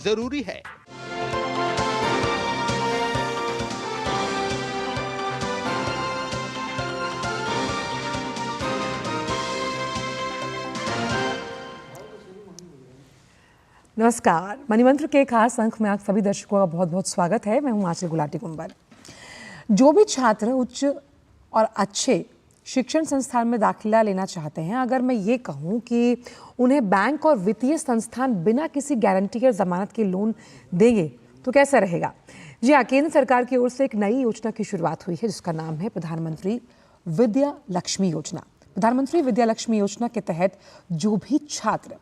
जरूरी है। नमस्कार, मणिमंत्र के खास अंक में आप सभी दर्शकों का बहुत बहुत स्वागत है। मैं हूं आंचल गुलाटी कुंबर। जो भी छात्र उच्च और अच्छे शिक्षण संस्थान में दाखिला लेना चाहते हैं, अगर मैं ये कहूं कि उन्हें बैंक और वित्तीय संस्थान बिना किसी गारंटी या जमानत के लोन देंगे तो कैसा रहेगा? जी हाँ, केंद्र सरकार की ओर से एक नई योजना की शुरुआत हुई है जिसका नाम है प्रधानमंत्री विद्या लक्ष्मी योजना। प्रधानमंत्री विद्या लक्ष्मी योजना के तहत जो भी छात्र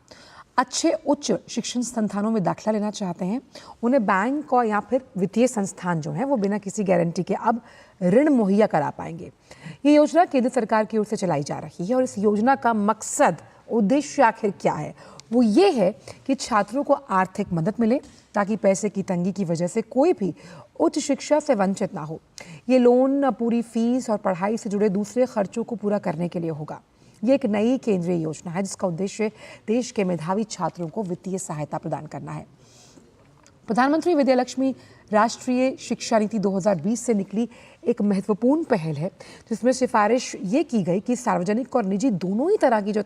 अच्छे उच्च शिक्षण संस्थानों में दाखिला लेना चाहते हैं, उन्हें बैंक और या फिर वित्तीय संस्थान जो हैं वो बिना किसी गारंटी के अब ऋण मुहैया करा पाएंगे। ये योजना केंद्र सरकार की ओर से चलाई जा रही है और इस योजना का मकसद, उद्देश्य आखिर क्या है? वो ये है कि छात्रों को आर्थिक मदद मिले ताकि पैसे की तंगी की वजह से कोई भी उच्च शिक्षा से वंचित ना हो। ये लोन पूरी फीस और पढ़ाई से जुड़े दूसरे खर्चों को पूरा करने के लिए होगा। ये एक नई केंद्रीय योजना है जिसका उद्देश्य देश के मेधावी छात्रों को वित्तीय सहायता प्रदान करना है। प्रधानमंत्री विद्या लक्ष्मी राष्ट्रीय शिक्षा नीति 2020 से निकली एक महत्वपूर्ण पहल है जिसमें सिफारिश ये की गई कि सार्वजनिक और निजी दोनों ही तरह की जो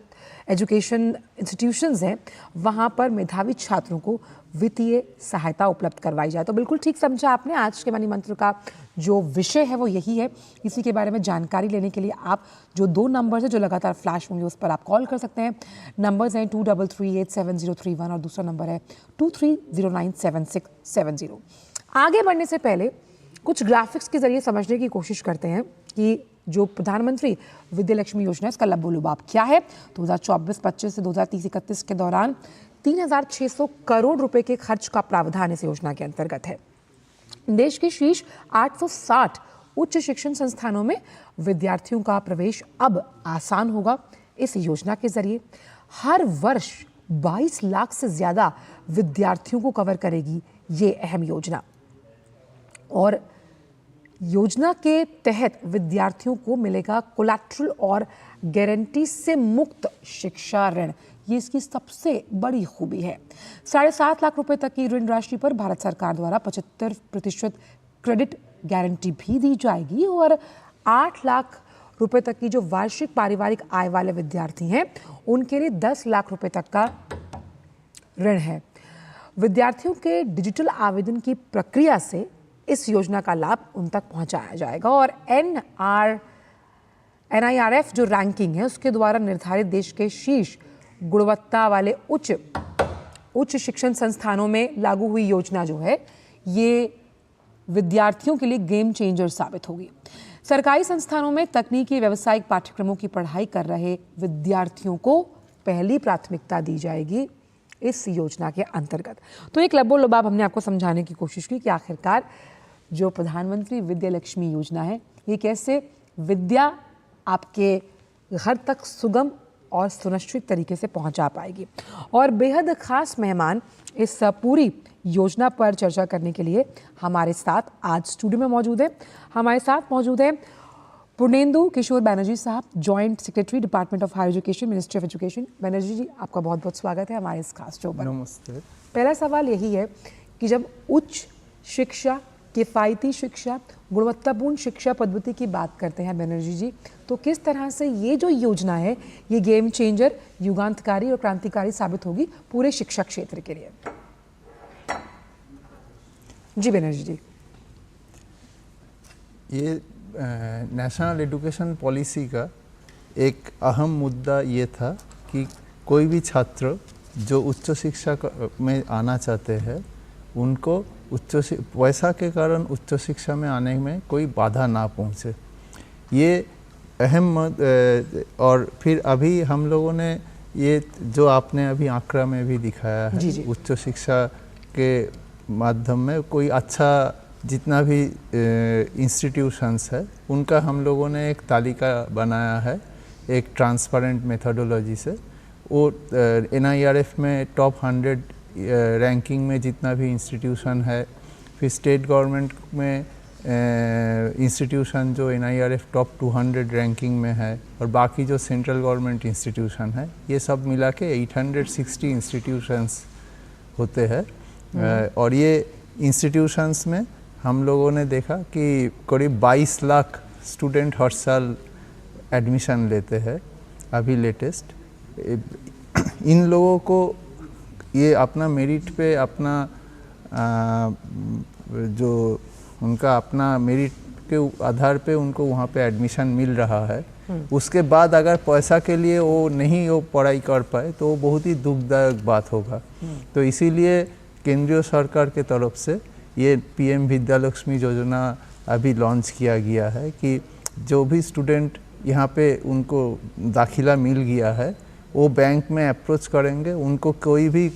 एजुकेशन इंस्टीट्यूशंस हैं वहाँ पर मेधावी छात्रों को वित्तीय सहायता उपलब्ध करवाई जाए। तो बिल्कुल ठीक समझा आपने। आज के मणिमंत्र का जो विषय है वो यही है। इसी के बारे में जानकारी लेने के लिए आप जो 2 नंबर्स हैं जो लगातार फ्लैश होंगे उस पर आप कॉल कर सकते हैं। नंबर्स हैं 23387031 और दूसरा नंबर है 23097670। आगे बढ़ने से पहले कुछ ग्राफिक्स के जरिए समझने की कोशिश करते हैं कि जो प्रधानमंत्री विद्या लक्ष्मी योजना है इसका लबो-लुबाब क्या है। 2024-25 से 2030-31 के दौरान 3600 करोड़ रुपए के खर्च का प्रावधान इस योजना के अंतर्गत है। देश के शीर्ष 860 उच्च शिक्षण संस्थानों में विद्यार्थियों का प्रवेश अब आसान होगा। इस योजना के जरिए हर वर्ष 22 लाख से ज्यादा विद्यार्थियों को कवर करेगी ये अहम योजना। और योजना के तहत विद्यार्थियों को मिलेगा कोलैटरल और गारंटी से मुक्त शिक्षा ऋण। ये इसकी सबसे बड़ी खूबी है। 7.5 लाख रुपए तक की ऋण राशि पर भारत सरकार द्वारा 75% क्रेडिट गारंटी भी दी जाएगी और 8 लाख रुपए तक की जो वार्षिक पारिवारिक आय वाले विद्यार्थी हैं उनके लिए 10 लाख रुपए तक का ऋण है। विद्यार्थियों के डिजिटल आवेदन की प्रक्रिया से इस योजना का लाभ उन तक पहुंचाया जाएगा और NIRF जो रैंकिंग है उसके द्वारा निर्धारित देश के शीर्ष गुणवत्ता वाले उच्च शिक्षण संस्थानों में लागू हुई योजना जो है ये विद्यार्थियों के लिए गेम चेंजर साबित होगी। सरकारी संस्थानों में तकनीकी व्यावसायिक पाठ्यक्रमों की पढ़ाई कर रहे विद्यार्थियों को पहली प्राथमिकता दी जाएगी इस योजना के अंतर्गत। तो एक लबो-लुबाब हमने आपको समझाने की कोशिश की कि आखिरकार जो प्रधानमंत्री विद्या लक्ष्मी योजना है ये कैसे विद्या आपके घर तक सुगम और सुनिश्चित तरीके से पहुंचा पाएगी। और बेहद खास मेहमान इस पूरी योजना पर चर्चा करने के लिए हमारे साथ आज स्टूडियो में मौजूद है। हमारे साथ मौजूद है Purnendu Kishore Banerjee sahab, joint secretary department of higher education, ministry of education. Banerjee ji, आपका बहुत बहुत स्वागत है हमारे इस खास शो पर। नमस्ते। पहला सवाल यही है कि जब उच्च शिक्षा, किफ़ायती शिक्षा, गुणवत्तापूर्ण शिक्षा पद्धति की बात करते हैं बैनर्जी जी, तो किस तरह से ये जो योजना है ये गेम चेंजर, युगांतकारी और क्रांतिकारी साबित होगी पूरे शिक्षा क्षेत्र के लिए? जी बैनर्जी जी। ये नेशनल एजुकेशन पॉलिसी का एक अहम मुद्दा ये था कि कोई भी छात्र जो उच्च शिक्षा में आना चाहते हैं उनको पैसा के कारण उच्च शिक्षा में आने में कोई बाधा ना पहुँचे। ये अहम और फिर अभी हम लोगों ने ये जो आपने अभी आंकड़ा में भी दिखाया है, उच्च शिक्षा के माध्यम में कोई अच्छा जितना भी इंस्टीट्यूशंस है उनका हम लोगों ने एक तालिका बनाया है एक ट्रांसपेरेंट मेथोडोलॉजी से। वो NIRF में टॉप 100 रैंकिंग में जितना भी इंस्टीट्यूशन है, फिर स्टेट गवर्नमेंट में इंस्टीट्यूशन जो NIRF टॉप 200 रैंकिंग में है और बाकी जो सेंट्रल गवर्नमेंट इंस्टीट्यूशन है, ये सब मिला के 860 इंस्टीट्यूशंस होते हैं और ये इंस्टीट्यूशंस में हम लोगों ने देखा कि करीब 22 लाख स्टूडेंट हर साल एडमिशन लेते हैं अभी लेटेस्ट। इन लोगों को ये अपना मेरिट पे अपना जो उनका अपना मेरिट के आधार पे उनको वहाँ पे एडमिशन मिल रहा है। उसके बाद अगर पैसा के लिए वो नहीं वो पढ़ाई कर पाए तो वो बहुत ही दुखदायक बात होगा। तो इसीलिए केंद्रीय सरकार के तरफ से ये पीएम विद्यालक्ष्मी योजना अभी लॉन्च किया गया है कि जो भी स्टूडेंट यहाँ पे उनको दाखिला मिल गया है वो बैंक में अप्रोच करेंगे, उनको कोई भी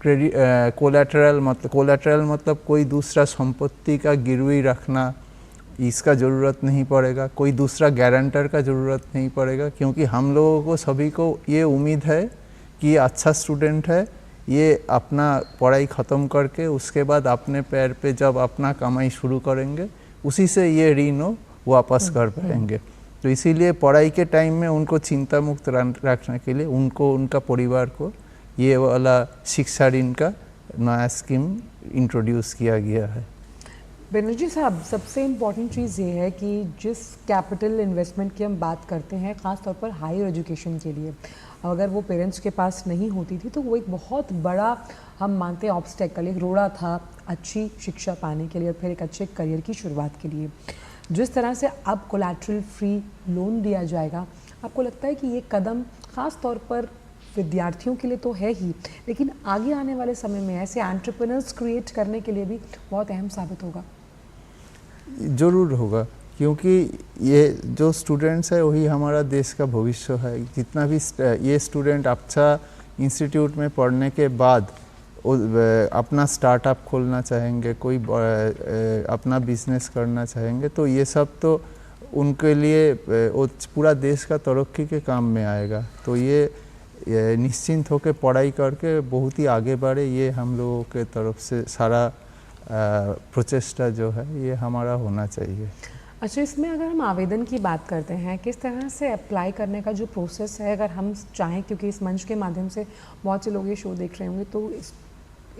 क्रेडिट कोलैटरल मतलब कोई दूसरा संपत्ति का गिरवी रखना इसका ज़रूरत नहीं पड़ेगा, कोई दूसरा गारंटर का ज़रूरत नहीं पड़ेगा, क्योंकि हम लोगों को सभी को ये उम्मीद है कि ये अच्छा स्टूडेंट है, ये अपना पढ़ाई ख़त्म करके उसके बाद अपने पैर पे जब अपना कमाई शुरू करेंगे उसी से ये ऋण वापस कर पाएंगे। तो इसीलिए पढ़ाई के टाइम में उनको चिंता मुक्त रखने के लिए उनको उनका परिवार को ये वाला शिक्षा ऋण का नया स्कीम इंट्रोड्यूस किया गया है। बनर्जी साहब, सबसे इम्पॉर्टेंट चीज़ ये है कि जिस कैपिटल इन्वेस्टमेंट की हम बात करते हैं ख़ास तौर पर हायर एजुकेशन के लिए, अगर वो पेरेंट्स के पास नहीं होती थी तो वो एक बहुत बड़ा हम मानते हैं ऑब्स्टेकल, एक रोड़ा था अच्छी शिक्षा पाने के लिए और फिर एक अच्छे करियर की शुरुआत के लिए। जिस तरह से अब कोलैटरल फ्री लोन दिया जाएगा, आपको लगता है कि ये कदम ख़ास तौर पर विद्यार्थियों के लिए तो है ही, लेकिन आगे आने वाले समय में ऐसे एंटरप्रेन्योर्स क्रिएट करने के लिए भी बहुत अहम साबित होगा? ज़रूर होगा, क्योंकि ये जो स्टूडेंट्स है वही हमारा देश का भविष्य है। जितना भी ये स्टूडेंट अच्छा इंस्टीट्यूट में पढ़ने के बाद अपना स्टार्टअप खोलना चाहेंगे, कोई अपना बिजनेस करना चाहेंगे, तो ये सब तो उनके लिए पूरा देश का तरक्की के काम में आएगा। तो ये निश्चिंत होकर पढ़ाई करके बहुत ही आगे बढ़े, ये हम लोगों के तरफ से सारा प्रचेष्टा जो है ये हमारा होना चाहिए। अच्छा, इसमें अगर हम आवेदन की बात करते हैं, किस तरह से अप्लाई करने का जो प्रोसेस है, अगर हम चाहें, क्योंकि इस मंच के माध्यम से बहुत से लोग ये शो देख रहे होंगे, तो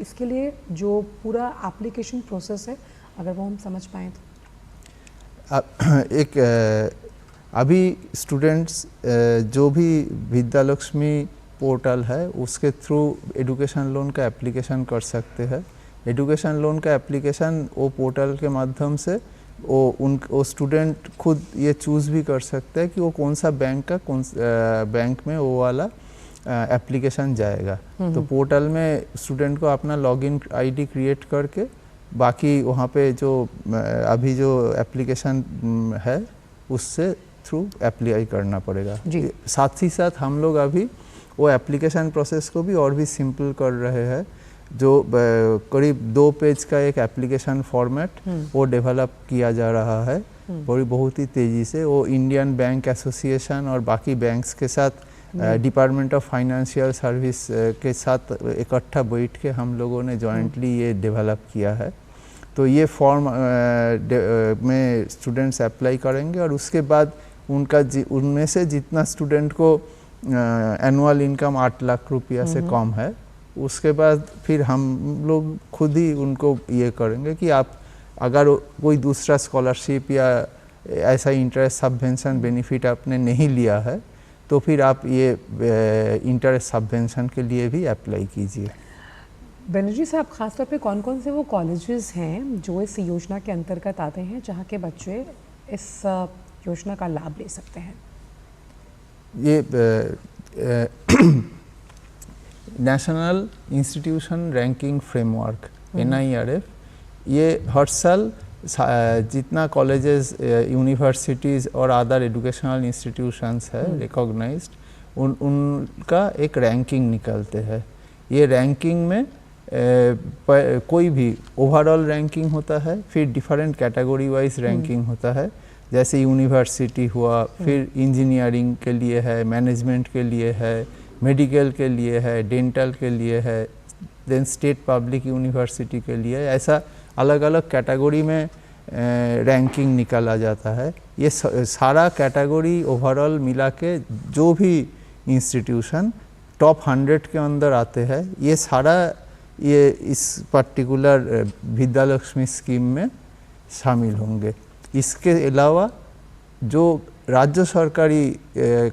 इसके लिए जो पूरा एप्लीकेशन प्रोसेस है अगर वो हम समझ पाएँ तो। अभी स्टूडेंट्स जो भी विद्यालक्ष्मी पोर्टल है उसके थ्रू एजुकेशन लोन का एप्लीकेशन कर सकते हैं। एजुकेशन लोन का एप्लीकेशन वो पोर्टल के माध्यम से वो स्टूडेंट खुद ये चूज़ भी कर सकते हैं कि वो कौन सा बैंक में वो वाला एप्लीकेशन जाएगा। तो पोर्टल में स्टूडेंट को अपना लॉगिन आईडी क्रिएट करके बाकी वहाँ पे जो अभी जो एप्लीकेशन है उससे थ्रू अप्लाई करना पड़ेगा। साथ ही साथ हम लोग अभी वो एप्लीकेशन प्रोसेस को भी और भी सिंपल कर रहे हैं। जो करीब 2 पेज का एक एप्लीकेशन फॉर्मेट वो डेवलप किया जा रहा है बहुत ही तेज़ी से। वो इंडियन बैंक एसोसिएशन और बाकी बैंक्स के साथ डिपार्टमेंट ऑफ फाइनेंशियल सर्विस के साथ इकट्ठा बैठ के हम लोगों ने जॉइंटली ये डेवलप किया है। तो ये फॉर्म में स्टूडेंट्स अप्लाई करेंगे और उसके बाद उनमें से जितना स्टूडेंट को एनुअल इनकम 8 लाख रुपया से कम है, उसके बाद फिर हम लोग खुद ही उनको ये करेंगे कि आप अगर कोई दूसरा स्कॉलरशिप या ऐसा इंटरेस्ट सबवेंशन बेनिफिट आपने नहीं लिया है तो फिर आप ये इंटरेस्ट सबवेंशन के लिए भी अप्लाई कीजिए। बनर्जी साहब, खासतौर पे कौन कौन से वो कॉलेजेस हैं जो इस योजना के अंतर्गत आते हैं जहाँ के बच्चे इस योजना का लाभ ले सकते हैं? ये national institution ranking framework NIRF, ये हर साल जितना कॉलेजेस यूनिवर्सिटीज़ और अदर एजुकेशनल इंस्टीट्यूशंस है रिकॉग्नाइज्ड, उनका एक रैंकिंग निकलते हैं। ये रैंकिंग में कोई भी ओवरऑल रैंकिंग होता है, फिर डिफरेंट कैटेगरी वाइज रैंकिंग होता है, जैसे यूनिवर्सिटी हुआ, फिर इंजीनियरिंग के लिए है, मैनेजमेंट के लिए है, मेडिकल के लिए है, डेंटल के लिए है, देन स्टेट पब्लिक यूनिवर्सिटी के लिए, ऐसा अलग अलग कैटेगरी में रैंकिंग निकाला जाता है। ये सारा कैटेगरी ओवरऑल मिला के जो भी इंस्टीट्यूशन टॉप 100 के अंदर आते हैं, ये सारा ये इस पर्टिकुलर विद्यालक्ष्मी स्कीम में शामिल होंगे। इसके अलावा जो राज्य सरकारी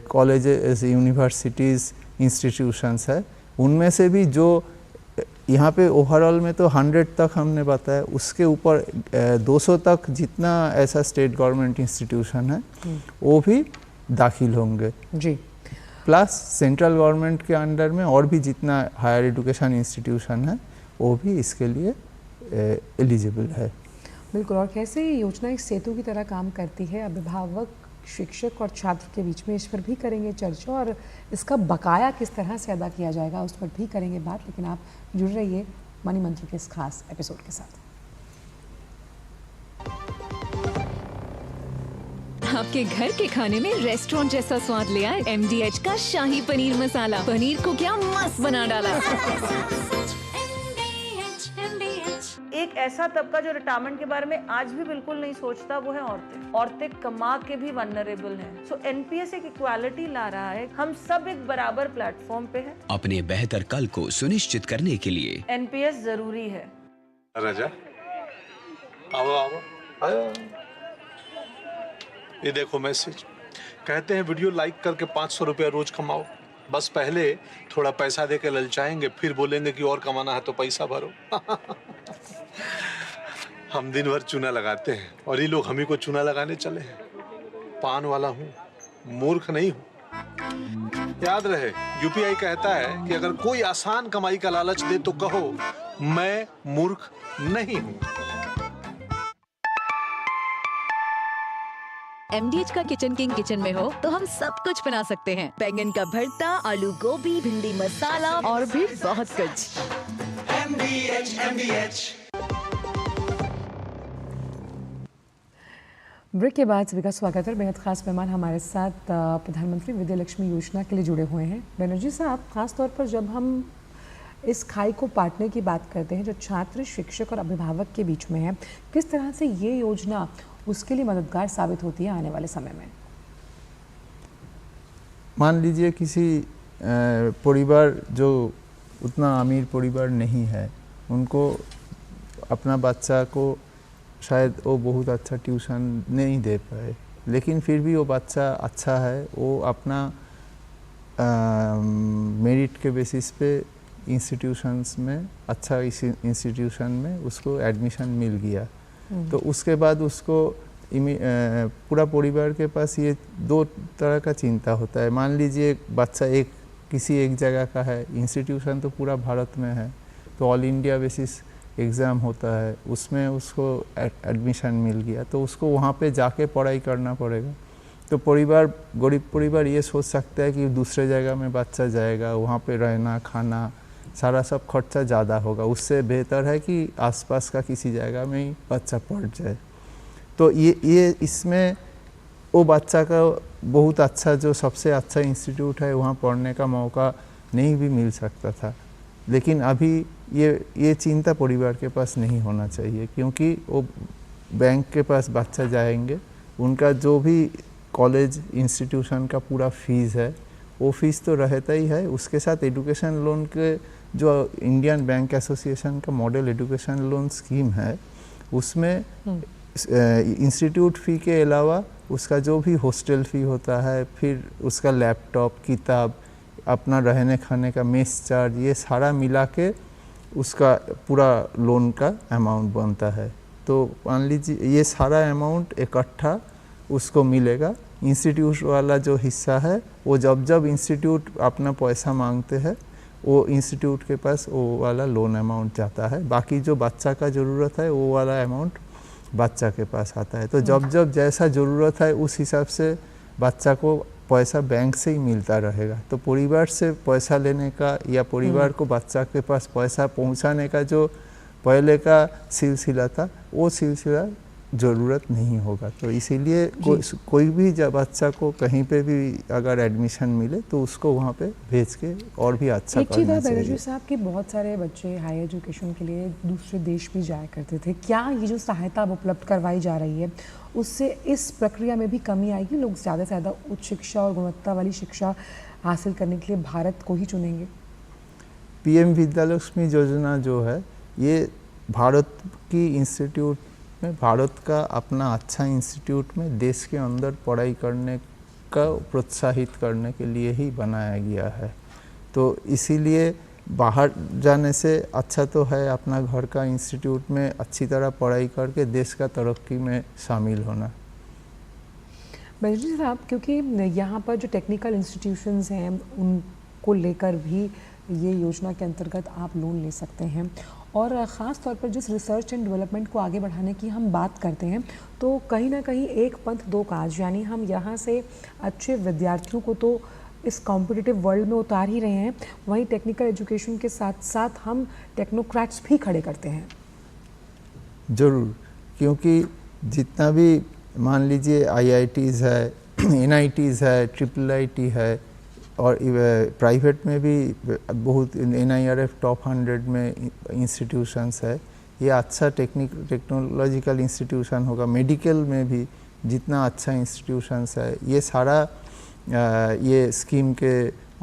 कॉलेजेस, यूनिवर्सिटीज़, इंस्टीट्यूशंस है, उनमें से भी जो यहाँ पे ओवरऑल में तो 100 तक हमने बताया, उसके ऊपर 200 तक जितना ऐसा स्टेट गवर्नमेंट इंस्टीट्यूशन है वो भी दाखिल होंगे जी। प्लस सेंट्रल गवर्नमेंट के अंडर में और भी जितना हायर एजुकेशन इंस्टीट्यूशन है वो भी इसके लिए एलिजिबल है। बिल्कुल। और कैसे ये योजना एक सेतु की तरह काम करती है, अभिभावक, शिक्षक और छात्र के बीच में, इस पर भी करेंगे चर्चा, और इसका बकाया किस तरह से अदा किया जाएगा उस पर भी करेंगे बात। लेकिन आप जुड़ रहिए मनी मंत्र के इस खास एपिसोड के साथ। आपके घर के खाने में रेस्टोरेंट जैसा स्वाद ले आए MDH का शाही पनीर मसाला। पनीर को क्या मस्त बना डाला। एक ऐसा तबका जो रिटायरमेंट के बारे में आज भी बिल्कुल नहीं सोचता, वो है औरतें। औरतें कमा के भी वनरेबल हैं। सो NPS एक इक्वालिटी ला रहा है, हम सब एक बराबर प्लेटफॉर्म पे हैं। अपने बेहतर कल को सुनिश्चित करने के लिए NPS जरूरी है। राजा आओ आओ आयो। ये देखो मैसेज, कहते हैं वीडियो लाइक करके 500 रुपया रोज कमाओ। बस पहले थोड़ा पैसा दे के ललचाएंगे, फिर बोलेंगे कि और कमाना है तो पैसा भरो। हम दिन भर चूना लगाते हैं और ये लोग हम ही को चूना लगाने चले हैं। पान वाला हूँ, मूर्ख नहीं हूँ। याद रहे, UPI कहता है कि अगर कोई आसान कमाई का लालच दे तो कहो मैं मूर्ख नहीं हूँ। MDH का किचन किंग किचन में हो तो हम सब कुछ बना सकते हैं। बैंगन का भरता, आलू गोभी, भिंडी मसाला और भी बहुत कुछ। ब्रेक के बाद सभी का स्वागत है। बेहद खास मेहमान हमारे साथ प्रधानमंत्री विद्यालक्ष्मी योजना के लिए जुड़े हुए हैं। बनर्जी साहब, खास तौर पर जब हम इस खाई को बांटने की बात करते हैं जो छात्र, शिक्षक और अभिभावक के बीच में है, किस तरह से ये योजना उसके लिए मददगार साबित होती है आने वाले समय में? मान लीजिए किसी परिवार जो उतना अमीर परिवार नहीं है, उनको अपना बच्चा को शायद वो बहुत अच्छा ट्यूशन नहीं दे पाए, लेकिन फिर भी वो बच्चा अच्छा है, वो अपना मेरिट के बेसिस पे इंस्टीट्यूशंस में, अच्छा इंस्टीट्यूशन में उसको एडमिशन मिल गया, तो उसके बाद उसको पूरा परिवार के पास ये दो तरह का चिंता होता है। मान लीजिए बच्चा किसी एक जगह का है, इंस्टीट्यूशन तो पूरा भारत में है, तो ऑल इंडिया बेसिस एग्ज़ाम होता है, उसमें उसको एडमिशन मिल गया, तो उसको वहाँ पे जाके पढ़ाई करना पड़ेगा। तो परिवार, गरीब परिवार ये सोच सकता है कि दूसरे जगह में बच्चा जाएगा, वहाँ पे रहना, खाना, सारा सब खर्चा ज़्यादा होगा, उससे बेहतर है कि आसपास का किसी जगह में ही बच्चा पढ़ जाए। तो ये इसमें वो बच्चा का बहुत अच्छा, जो सबसे अच्छा इंस्टीट्यूट है, वहाँ पढ़ने का मौका नहीं भी मिल सकता था। लेकिन अभी ये चिंता परिवार के पास नहीं होना चाहिए, क्योंकि वो बैंक के पास बच्चा जाएंगे, उनका जो भी कॉलेज इंस्टीट्यूशन का पूरा फीस है, वो फीस तो रहता ही है, उसके साथ एजुकेशन लोन के जो इंडियन बैंक एसोसिएशन का मॉडल एजुकेशन लोन स्कीम है, उसमें इंस्टीट्यूट फ़ी के अलावा उसका जो भी हॉस्टल फ़ी होता है, फिर उसका लैपटॉप, किताब, अपना रहने खाने का मेस चार्ज, ये सारा मिला के उसका पूरा लोन का अमाउंट बनता है। तो मान लीजिए ये सारा अमाउंट इकट्ठा उसको मिलेगा। इंस्टीट्यूट वाला जो हिस्सा है, वो जब इंस्टीट्यूट अपना पैसा मांगते हैं, वो इंस्टीट्यूट के पास वो वाला लोन अमाउंट जाता है। बाकी जो बच्चा का ज़रूरत है, वो वाला अमाउंट बच्चा के पास आता है। तो जब जैसा ज़रूरत है उस हिसाब से बच्चा को पैसा बैंक से ही मिलता रहेगा। तो परिवार से पैसा लेने का या परिवार को बच्चा के पास पैसा पहुंचाने का जो पहले का सिलसिला था, वो सिलसिला ज़रूरत नहीं होगा। तो इसीलिए कोई भी जब बच्चा को कहीं पे भी अगर एडमिशन मिले तो उसको वहाँ पे भेज के और भी अच्छा एक चीज़ करना है चाहिए। बनर्जी साहब कि बहुत सारे बच्चे हाई एजुकेशन के लिए दूसरे देश भी जाया करते थे, क्या ये जो सहायता अब उपलब्ध करवाई जा रही है उससे इस प्रक्रिया में भी कमी आएगी? लोग ज़्यादा से ज़्यादा उच्च शिक्षा और गुणवत्ता वाली शिक्षा हासिल करने के लिए भारत को ही चुनेंगे? पीएम विद्यालक्ष्मी योजना जो है ये भारत की इंस्टीट्यूट में, भारत का अपना अच्छा इंस्टीट्यूट में देश के अंदर पढ़ाई करने का प्रोत्साहित करने के लिए ही बनाया गया है। तो इसीलिए बाहर जाने से अच्छा तो है अपना घर का इंस्टीट्यूट में अच्छी तरह पढ़ाई करके देश का तरक्की में शामिल होना। बैनर्जी साहब, क्योंकि यहाँ पर जो टेक्निकल इंस्टीट्यूशंस हैं उनको लेकर भी ये योजना के अंतर्गत आप लोन ले सकते हैं, और ख़ास तौर पर जिस रिसर्च एंड डेवलपमेंट को आगे बढ़ाने की हम बात करते हैं तो कहीं ना कहीं एक पंथ दो काज, यानी हम यहाँ से अच्छे विद्यार्थियों को तो इस कॉम्पिटिटिव वर्ल्ड में उतार ही रहे हैं, वहीं टेक्निकल एजुकेशन के साथ साथ हम टेक्नोक्रेट्स भी खड़े करते हैं। ज़रूर, क्योंकि जितना भी मान लीजिए IITs है, NITs है, IIIT है, और प्राइवेट में भी बहुत NIRF टॉप 100 में इंस्टीट्यूशंस है। ये अच्छा टेक्नोलॉजिकल इंस्टीट्यूशन होगा। मेडिकल में भी जितना अच्छा इंस्टीट्यूशंस है ये सारा ये स्कीम के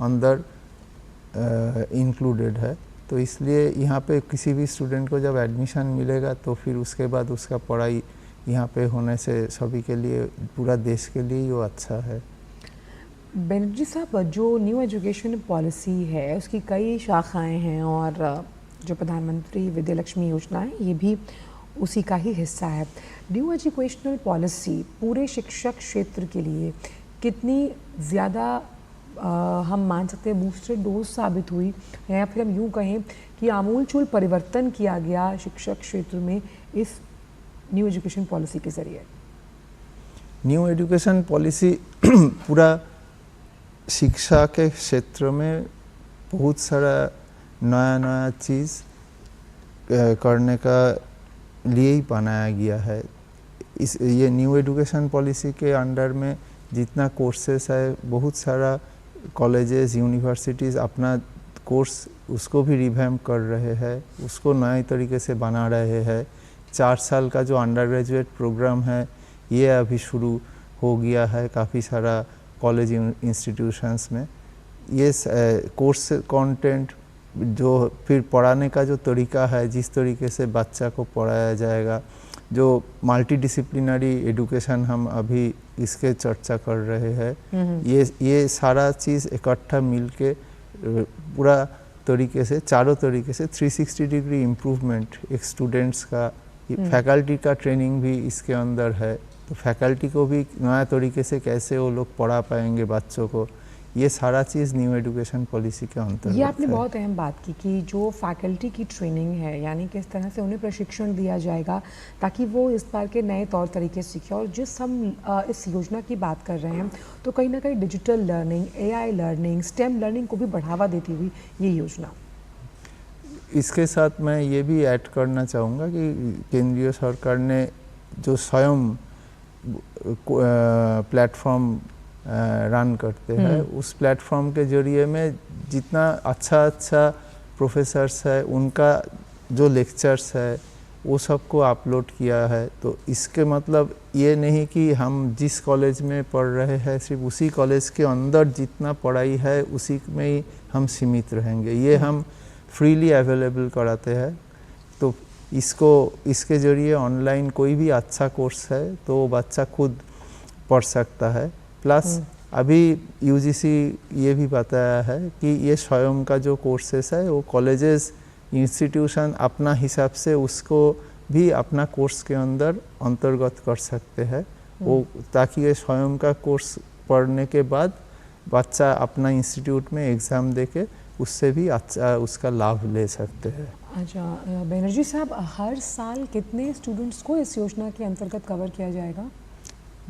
अंदर इंक्लूडेड है। तो इसलिए यहाँ पे किसी भी स्टूडेंट को जब एडमिशन मिलेगा तो फिर उसके बाद उसका पढ़ाई यहाँ पे होने से सभी के लिए, पूरा देश के लिए वो अच्छा है। बैनर्जी साहब, जो न्यू एजुकेशन पॉलिसी है उसकी कई शाखाएं हैं, और जो प्रधानमंत्री विद्यालक्ष्मी योजना है ये भी उसी का ही हिस्सा है। न्यू एजुकेशनल पॉलिसी पूरे शिक्षक क्षेत्र के लिए कितनी ज़्यादा हम मान सकते हैं बूस्टर डोज साबित हुई, या फिर हम यूँ कहें कि आमूलचूल परिवर्तन किया गया शिक्षक क्षेत्र में इस न्यू एजुकेशन पॉलिसी के ज़रिए? न्यू एजुकेशन पॉलिसी पूरा शिक्षा के क्षेत्र में बहुत सारा नया नया चीज़ करने का लिए ही बनाया गया है। ये न्यू एजुकेशन पॉलिसी के अंडर में जितना कोर्सेस है, बहुत सारा कॉलेजेस यूनिवर्सिटीज़ अपना कोर्स उसको भी रिवैम्प कर रहे हैं, उसको नए तरीके से बना रहे हैं। 4 साल का जो अंडर ग्रेजुएट प्रोग्राम है ये अभी शुरू हो गया है काफ़ी सारा कॉलेज इंस्टीट्यूशंस में। ये कोर्स कंटेंट जो फिर पढ़ाने का जो तरीका है, जिस तरीके से बच्चा को पढ़ाया जाएगा, जो मल्टीडिसिप्लिनरी एजुकेशन हम अभी इसके चर्चा कर रहे हैं, ये सारा चीज़ इकट्ठा मिलके पूरा तरीके से, चारों तरीके से 360 डिग्री इम्प्रूवमेंट एक स्टूडेंट्स का, फैकल्टी का ट्रेनिंग भी इसके अंदर है। तो फैकल्टी को भी नया तरीके से कैसे वो लोग पढ़ा पाएंगे बच्चों को, ये सारा चीज़ न्यू एजुकेशन पॉलिसी के अंतर्गत। ये आपने बहुत अहम बात की कि जो फैकल्टी की ट्रेनिंग है, यानी किस तरह से उन्हें प्रशिक्षण दिया जाएगा ताकि वो इस बार के नए तौर तरीके सीखें। और जिस हम इस योजना की बात कर रहे हैं तो कहीं ना कहीं digital learning, AI learning, STEM learning को भी बढ़ावा देती हुई ये योजना। इसके साथ मैं ये भी ऐड करना चाहूँगा कि केंद्रीय सरकार ने जो स्वयं प्लेटफॉर्म रन करते हैं, उस प्लेटफॉर्म के जरिए में जितना अच्छा प्रोफेसर्स है उनका जो लेक्चर्स है वो सबको अपलोड किया है। तो इसके मतलब ये नहीं कि हम जिस कॉलेज में पढ़ रहे हैं सिर्फ उसी कॉलेज के अंदर जितना पढ़ाई है उसी में ही हम सीमित रहेंगे, ये हम फ्रीली अवेलेबल कराते हैं। तो इसके ज़रिए ऑनलाइन कोई भी अच्छा कोर्स है तो बच्चा खुद पढ़ सकता है। प्लस अभी UGC ये भी बताया है कि ये स्वयं का जो कोर्सेस है वो कॉलेजेस इंस्टीट्यूशन अपना हिसाब से उसको भी अपना कोर्स के अंदर अंतर्गत कर सकते हैं वो, ताकि ये स्वयं का कोर्स पढ़ने के बाद बच्चा अपना इंस्टीट्यूट में एग्ज़ाम देके उससे भी अच्छा उसका लाभ ले सकते हैं। अच्छा बैनर्जी साहब, हर साल कितने स्टूडेंट्स को इस योजना के अंतर्गत कवर किया जाएगा?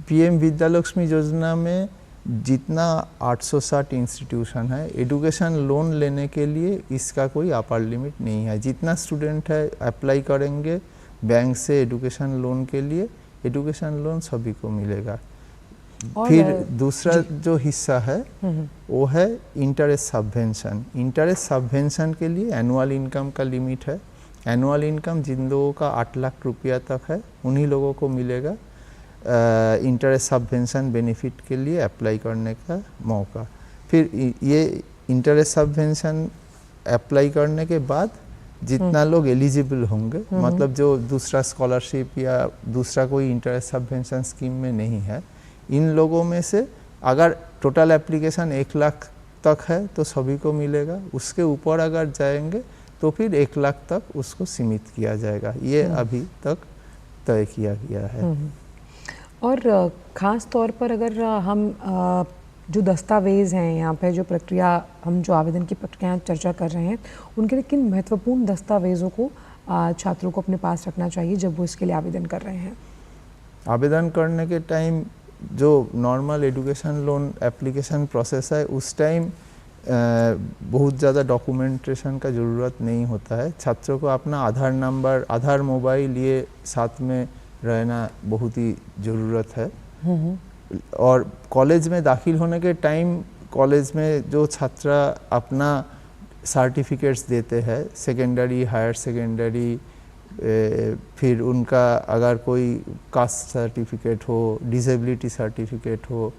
PM विद्यालक्ष्मी योजना में जितना 860 इंस्टीट्यूशन है, एजुकेशन लोन लेने के लिए इसका कोई अपर लिमिट नहीं है। जितना स्टूडेंट है अप्लाई करेंगे बैंक से एजुकेशन लोन के लिए, एजुकेशन लोन सभी को मिलेगा। फिर दूसरा जो हिस्सा है वो है इंटरेस्ट सबवेंशन। इंटरेस्ट सबवेंशन के लिए एनुअल इनकम का लिमिट है। एनुअल इनकम जिन लोगों का 8 लाख रुपया तक है उन्हीं लोगों को मिलेगा इंटरेस्ट सबवेंशन बेनिफिट के लिए अप्लाई करने का मौका। फिर ये इंटरेस्ट सबवेंशन अप्लाई करने के बाद जितना लोग एलिजिबल होंगे, मतलब जो दूसरा स्कॉलरशिप या दूसरा कोई इंटरेस्ट सबवेंशन स्कीम में नहीं है, इन लोगों में से अगर टोटल एप्लीकेशन 1 लाख तक है तो सभी को मिलेगा। उसके ऊपर अगर जाएंगे तो फिर 1 लाख तक उसको सीमित किया जाएगा। ये अभी तक तय किया गया है। और ख़ास तौर पर अगर हम जो दस्तावेज़ हैं यहाँ पे, जो प्रक्रिया, हम जो आवेदन की प्रक्रिया चर्चा कर रहे हैं, उनके लिए किन महत्वपूर्ण दस्तावेज़ों को छात्रों को अपने पास रखना चाहिए जब वो इसके लिए आवेदन कर रहे हैं? आवेदन करने के टाइम जो normal education loan application process है, उस टाइम बहुत ज़्यादा डॉक्यूमेंटेशन का ज़रूरत नहीं होता है। छात्रों को अपना आधार नंबर, आधार मोबाइल ये साथ में रहना बहुत ही ज़रूरत है। और कॉलेज में दाखिल होने के टाइम कॉलेज में जो छात्र अपना सर्टिफिकेट्स देते हैं, सेकेंडरी, हायर सेकेंडरी, फिर उनका अगर कोई कास्ट सर्टिफिकेट हो, डिसेबिलिटी सर्टिफिकेट हो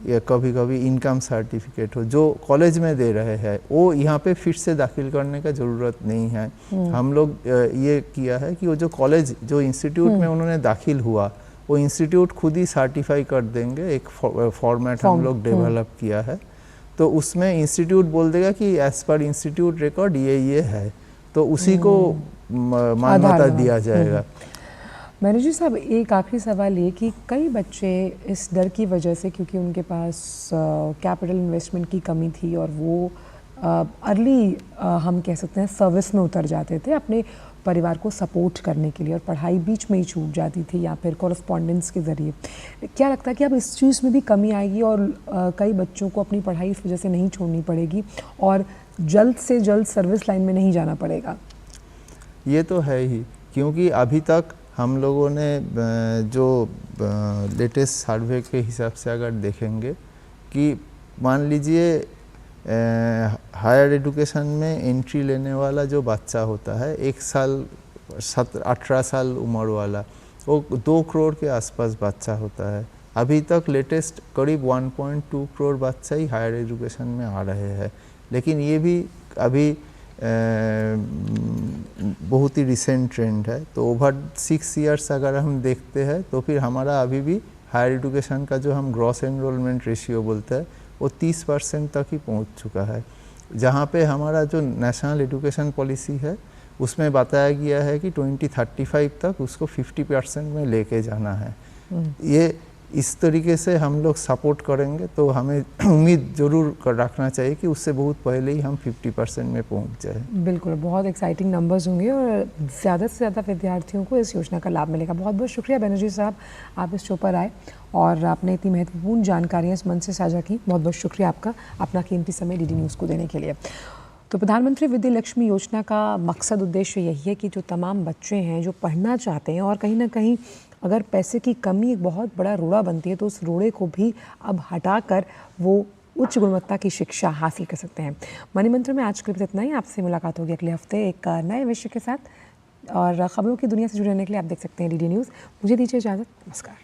या कभी कभी इनकम सर्टिफिकेट हो, जो कॉलेज में दे रहे हैं, वो यहाँ पे फिर से दाखिल करने का ज़रूरत नहीं है। हम लोग ये किया है कि वो जो कॉलेज, जो इंस्टीट्यूट में उन्होंने दाखिल हुआ, वो इंस्टीट्यूट खुद ही सर्टिफाई कर देंगे। एक फॉर्मेट हम लोग डेवलप किया है, तो उसमें इंस्टीट्यूट बोल देगा कि एज पर इंस्टीट्यूट रिकॉर्ड ये है, तो उसी को मान्यता दिया जाएगा। मैनेजर साहब, एक आखिरी सवाल ये कि कई बच्चे इस डर की वजह से, क्योंकि उनके पास कैपिटल इन्वेस्टमेंट की कमी थी और वो अर्ली हम कह सकते हैं सर्विस में उतर जाते थे अपने परिवार को सपोर्ट करने के लिए, और पढ़ाई बीच में ही छूट जाती थी या फिर कॉरेस्पॉन्डेंस के ज़रिए। क्या लगता है कि अब इस चीज़ में भी कमी आएगी और कई बच्चों को अपनी पढ़ाई इस वजह से नहीं छोड़नी पड़ेगी और जल्द से जल्द सर्विस लाइन में नहीं जाना पड़ेगा? ये तो है ही, क्योंकि अभी तक हम लोगों ने जो लेटेस्ट सर्वे के हिसाब से अगर देखेंगे कि मान लीजिए हायर एजुकेशन में एंट्री लेने वाला जो बच्चा होता है, 1 साल 18 साल उम्र वाला, वो 2 करोड़ के आसपास बच्चा होता है। अभी तक लेटेस्ट करीब 1.2 करोड़ बच्चा ही हायर एजुकेशन में आ रहे हैं, लेकिन ये भी अभी बहुत ही रिसेंट ट्रेंड है। तो ओवर 6 इयर्स अगर हम देखते हैं तो फिर हमारा अभी भी हायर एजुकेशन का जो हम ग्रॉस एनरोलमेंट रेशियो बोलते हैं, वो 30% तक ही पहुंच चुका है। जहां पे हमारा जो नेशनल एजुकेशन पॉलिसी है, उसमें बताया गया है कि 2035 तक उसको 50% में लेके जाना है। ये इस तरीके से हम लोग सपोर्ट करेंगे तो हमें उम्मीद ज़रूर रखना चाहिए कि उससे बहुत पहले ही हम 50% में पहुंच जाए। बिल्कुल, बहुत एक्साइटिंग नंबर्स होंगे और ज़्यादा से ज़्यादा विद्यार्थियों को इस योजना का लाभ मिलेगा। बहुत बहुत शुक्रिया बनर्जी साहब, आप इस शो पर आए और आपने इतनी महत्वपूर्ण जानकारियाँ इस मंच से साझा की। बहुत बहुत शुक्रिया आपका, अपना कीमती समय डीडी न्यूज़ को देने के लिए। तो प्रधानमंत्री विद्या लक्ष्मी योजना का मकसद, उद्देश्य यही है कि जो तमाम बच्चे हैं जो पढ़ना चाहते हैं और कहीं ना कहीं अगर पैसे की कमी एक बहुत बड़ा रोड़ा बनती है, तो उस रोड़े को भी अब हटाकर वो उच्च गुणवत्ता की शिक्षा हासिल कर सकते हैं। मनी मंत्र में आज के लिए इतना ही। आपसे मुलाकात होगी अगले हफ्ते एक नए विषय के साथ, और खबरों की दुनिया से जुड़े रहने के लिए आप देख सकते हैं डीडी न्यूज़। मुझे दीजिए इजाज़त, नमस्कार।